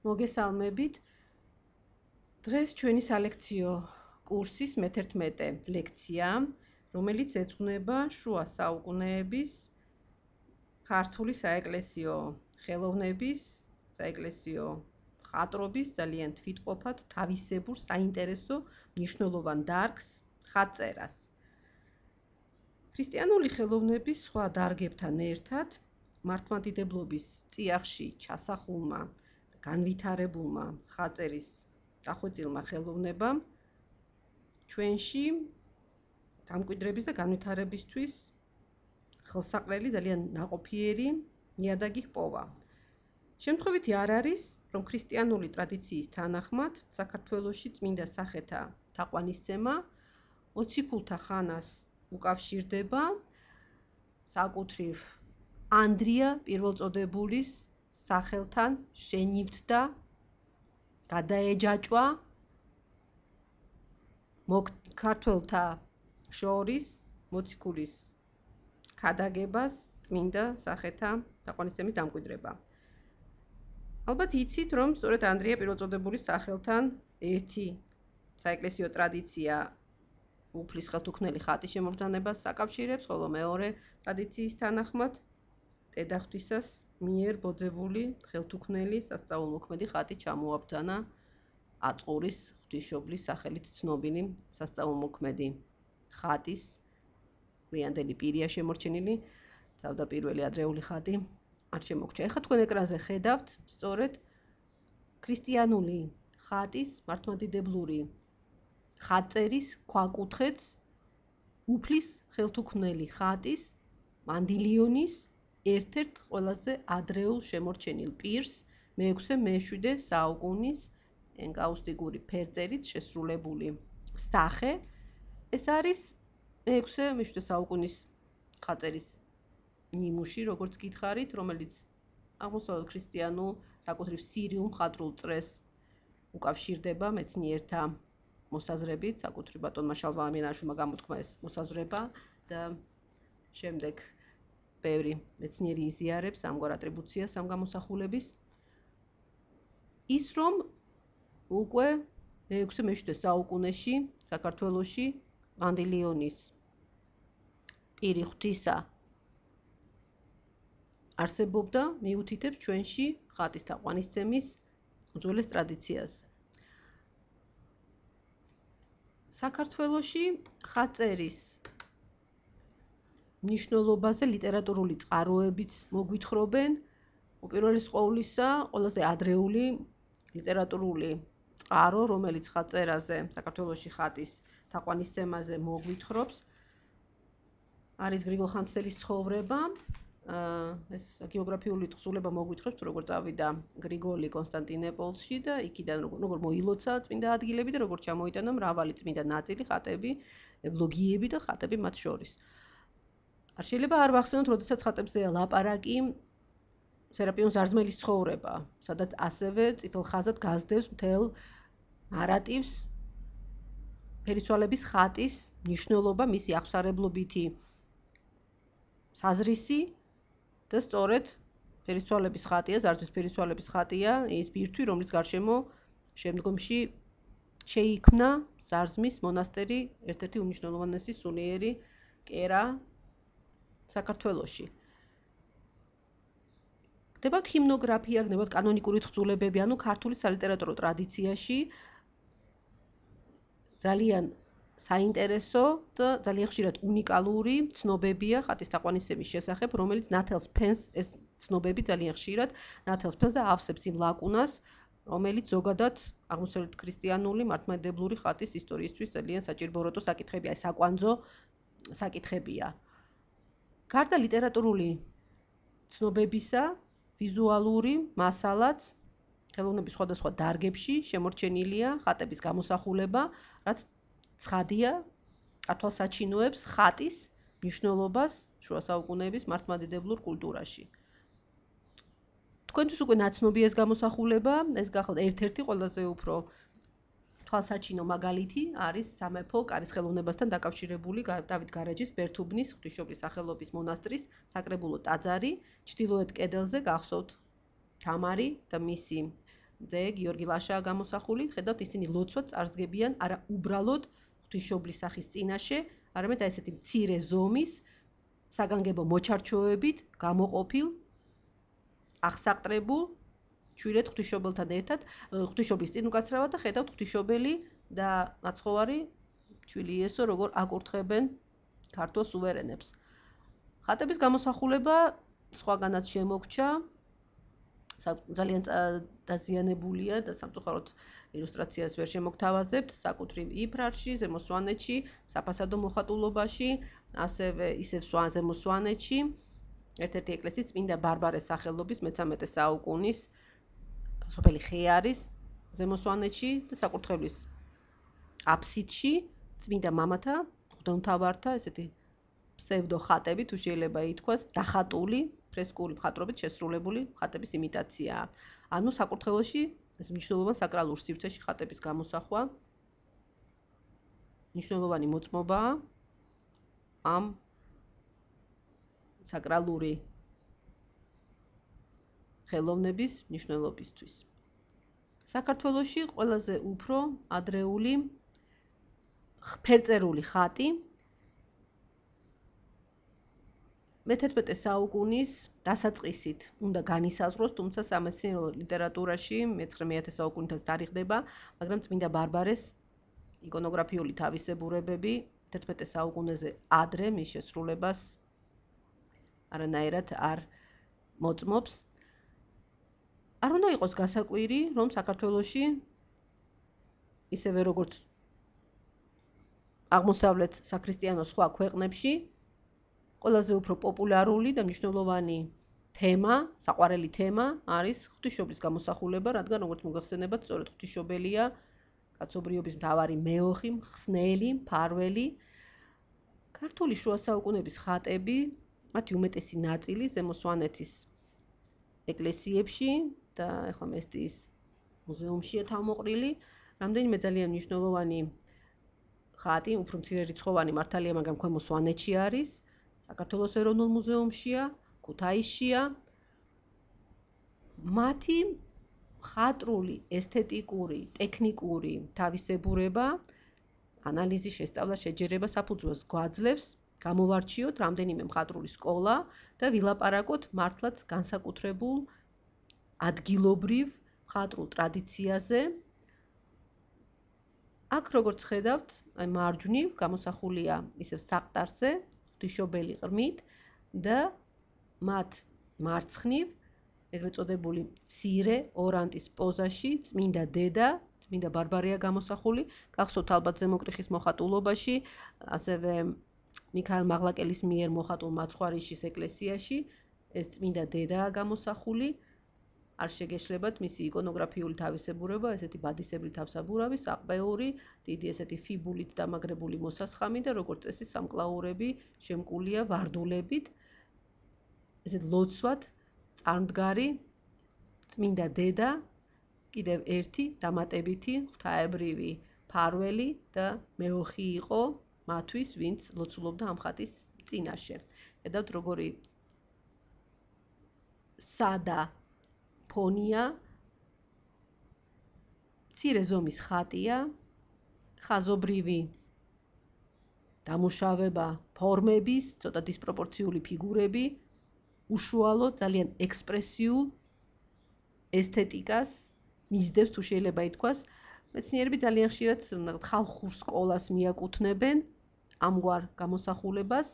მოგესალმებით. დღეს ჩვენი სალექციო კურსის მე-11 ლექცია, რომელიც ეძღვნება შუა საუკუნეების ქართული საეკლესიო ხელოვნების, საეკლესიო მხატვრობის ძალიან თვითყოფად თავისებურ საინტერესო მნიშვნელოვან დარგს ხატწერას. ქრისტიანული ხელოვნების სხვა დარგებთან ერთად მართლმადიდებლობის წიაღში ჩასახულმა განვითარებულმა ხატწერის დახვეწილმა ხელოვნებამ ჩვენში დამკვიდრების და განვითარებისთვის ხელსაყრელი ძალიან ნაყოფიერი ნიადაგი ჰპოვა. შემთხვევითი არ არის, რომ ქრისტიანული ტრადიციის თანახმად საქართველოში წმინდა სახეთა თაყვანისცემა მოციქულთა ხანას უკავშირდება საკუთრივ ანდრია პირველწოდებულის სახელთან შენივთდა, გადაეჯაჭვა ქართველთა შორის მოციქულის ქადაგებას წმინდა სახეთა თაყვანისცემის დამკვიდრება. ალბათ იცით, რომ სწორედ ანდრია პირველწოდებულის სახელთან ერთი საეკლესიო ტრადიცია უფლის ხელთუქმნელი ხატის შემობრძანებას აკავშირებს, ხოლო მეორე ტრადიციის თანახმად დედა ღვთისას მიერ ბოძებული ხელთუქმნელი სასწაულმოქმედი ხატი ჩამოაბრძანა აწყურის ღვთისმშობლის სახელით ცნობილი სასწაულმოქმედი ხატის გვიანდელი პირია შემორჩენილი, თავდაპირველი ადრეული ხატი არ შემოგჩა. ეხლა თქვენ ეკრანზე ხედავთ სწორედ ქრისტიანული ხატის მართლმადიდებლური ხატწერის ქვაკუთხედს უფლის ხელთუქმნელი ხატის მანდილიონის ერთ-ერთ ყველაზე ადრეულ შემორჩენილ პირს მე-6-მე-7 საუკუნის ენკაუსტიკური ფერწერით შესრულებული სახე. ეს არის მე-6-მე-7 საუკუნის ხატწერის ნიმუში, როგორც გითხარით, რომელიც აღმოსავლეთ ქრისტიანულ საკუთრივ სირიულ მხატვრულ წრეს უკავშირდება მეცნიერთა მოსაზრებით, საკუთრივ ბატონმა შალვა ამიანაშვილმა გამოთქმა ეს მოსაზრება და შემდეგ ბევრი მეცნიერი იზიარებს ამგვარ ატრიბუციას ამ გამოსახულების. ის რომ უკვე მე-6-მე-7 საუკუნეში საქართველოში მანდილიონის პირი ღვთისა არსებობდა, მიუთითებს ჩვენში ხატის თაყვანისცემის უძველეს ტრადიციაზე. საქართველოში ხატწერის მნიშვნელობაზე ლიტერატურული წყაროებიც მოგვითხრობენ. უპირველეს ყოვლისა, ყველაზე ადრეული ლიტერატურული წყარო, რომელიც ხატწერაზე, საქართველოში ხატის თაყვანისცემაზე მოგვითხრობს, არის გრიგოლ ხანძთელის ცხოვრება. ეს გეოგრაფიული თხზულება მოგვითხრობს, როგორ წავიდა გრიგოლი კონსტანტინოპოლში და იქიდან როგორ მოილოცა წმინდა ადგილები და როგორ ჩამოიტანა მრავალი წმინდა ნაწილი, ხატები, ევლოგიები და ხატები მათ შორის. არ შეიძლება არ ვახსენოთ, როდესაც ხატებზეა ლაპარაკი, სერაპიონ ზარზმელის ცხოვრება, სადაც ასევე წითელ ხაზად გასდევს მთელ ნარატივს ფერისცვალების ხატის მნიშვნელობა, მისი აღმსარებლობითი საზრისი და სწორედ ფერისცვალების ხატია, ზარზმის ფერისცვალების ხატია ის ბირთვი, რომლის გარშემო შემდგომში შეიქმნა ზარზმის მონასტერი, ერთ-ერთი უმნიშვნელოვანესი სულიერი კერა საქართველოში. გდებათ ჰიმნოგრაფია, გდებათ კანონიკური თხზულებები, ანუ ქართული სალიტერატურო ტრადიციაში ძალიან საინტერესო და ძალიან ხშირად უნიკალური ცნობებია ხატის თაყვანისცემის შესახებ, რომელიც ნათელს ფენს ეს ცნობები ძალიან ხშირად ნათელს ფენს და ავსებს იმ ლაკუნას, რომელიც ზოგადად აღმოსავლეთ ქრისტიანული მართლმადიდებლური ხატის ისტორიისთვის ძალიან საჭიროებო საკითხებია, საკვანძო საკითხებია. გარდა ლიტერატურული ცნობებისა, ვიზუალური მასალაც ხელოვნების სხვადასხვა დარგებში შემორჩენილია ხატების გამოსახულება, რაც ცხადია ათვალსაჩინოებს ხატის მნიშვნელობას შუა საუკუნეების მართლმადიდებლურ კულტურაში. თქვენთვის უკვე ნაცნობია ეს გამოსახულება, ეს გახლავთ ერთ-ერთი ყველაზე უფრო თვალსაჩინო მაგალითი არის სამეფო კარის ხელოვნებასთან დაკავშირებული დავით გარეჯის ბერთუბნის ღვთისმშობლის სახელობის მონასტრის საკრებულო ტაძარი, ჩრდილოეთ კედელზე გახსოვთ თამარი და მისი ძე გიორგი ლაშაა გამოსახული. ხედავთ, ისინი ლოცვად წარსდგებიან არა უბრალოდ ღვთისმშობლის სახის წინაშე, არამედ აი ესეთი მცირე ზომის საგანგებო მოჩარჩოებით გამოყოფილ აღსაყტრებულ ჩვირეთ ღვთისმშობელთან ერთად ღვთისმშობლის წინ უკაცრავად და ხედავთ ღვთისმშობელი და მაცხოვარი ჩვილი იესო როგორ აკურთხებენ ქართულ სუვერენებს. ხატების გამოსახულება სხვაგანაც შემოგჩა, ძალიან დაზიანებულია და სამწუხაროდ ილუსტრაციას ვერ შემოგთავაზებთ, საკუთრივ იფრარში, ზემო სვანეთში, საფასადო მოხატულობაში, ასევე ისევ ზემო სვანეთში, ერთ-ერთი ეკლესიის წმინდა ბარბარეს სახელობის მე-13 საუკუნის სოფელი ხეარის ზემო სვანეთში და საკურთხევლის აფსიდში წმინდა მამათა, მღვდელმთავართა ესეთი ფსევდო ხატები თუ შეიძლება ითქვას, დახატული ფრესკული მხატვრობით შესრულებული ხატების იმიტაციაა. ანუ საკურთხეველში ეს მნიშვნელოვანი საკრალურ სივრცეში ხატების გამოსახვა მნიშვნელოვანი მოწმობაა ამ საკრალური ხელოვნების მნიშვნელობისთვის. საქართველოში ყველაზე უფრო ადრეული ფერწერული ხატი მე-11 საუკუნის დასაწყისით უნდა განისაზღვროს, თუმცა სამეცნიერო ლიტერატურაში მე-9 საუკუნითაც თარიღდება, მაგრამ წმინდა ბარბარეს იკონოგრაფიული თავისებურებები 11 საუკუნეზე ადრე მის შესრულებას არანაირად არ მოწმობს. არ უნდა იყოს გასაკვირი, რომ საქართველოში ისევე როგორც აღმოსავლეთ საქრისტიანო სხვა ქვეყნებში ყველაზე უფრო პოპულარული და მნიშვნელოვანი თემა, საყვარელი თემა არის ღვთისმშობლის გამოსახულება, რადგან როგორც მოგახსენებათ, სწორედ ღვთისმშობელია კაცობრიობის მთავარი მეოხი, მხსნელი, მფარველი. ქართული შუა საუკუნეების ხატები, მათი უმეტესი ნაწილი ზემო სვანეთის ეკლესიებში და ახლა მესტიის მუზეუმშია თავმოყრილი. რამდენიმე ძალიან მნიშვნელოვანი ხატი, უფრო მცირე რიცხოვანი მართალია, მაგრამ ქვემო სვანეთში არის. საქართველოს ეროვნულ მუზეუმშია, ქუთაისშია. მათი ხატრული, ესთეტიკური, ტექნიკური თავისებურება, ანალიზი, შესწავლა, შეჯერება საფუძველს გვაძლევს გამოვარჩიოთ რამდენიმე მხატვრული სკოლა და ვილაპარაკოთ მართლაც განსაკუთრებულ ადგილობრივ მხატვრულ ტრადიციაზე. აქ როგორც ხედავთ, აი მარჯვნივ გამოსახულია ისევ საყდარზე ღვთისმშობელი ღრმით და მათ მარცხნივ ეგრეთ წოდებული მცირე ორანტის პოზაში წმინდა დედა, წმინდა ბარბარია გამოსახული. გახსოვთ ალბათ ზემოკრიხის მოხატულობაში, ასევე მიქაელ მაღლაკელის მიერ მოხატულ მაცხვარიშის ეკლესიაში ეს წმინდა დედაა გამოსახული. არ შეგეშლებათ მისი იკონოგრაფიული თავისებურება, ესეთი ბადისებრი თავსაბურავი, საყბეური, დიდი ესეთი ფიბულით დამაგრებული მოსასხამი და როგორც წესი სამკლაურები შემკულია ვარდულებით. ესეთ ლოცვად წარმდგარი წმინდა დედა, კიდევ ერთი დამატებითი ღვთაებრივი მფარველი და მეოხი იყო მათთვის, ვინც ლოცულობდა ამ ხატის წინაშე. ხედავთ როგორი სადა ფონია, მცირე ზომის ხატია, ხაზობრივი დამუშავება ფორმების, ცოტა დისპროპორციული ფიგურები, უშუალო, ძალიან ექსპრესიულ ესთეტიკას მისდევს, თუ შეიძლება ითქვას. მეცნიერები ძალიან ხშირად ხალხურ სკოლას მიაკუთვნებენ ამგვარ გამოსახულებას.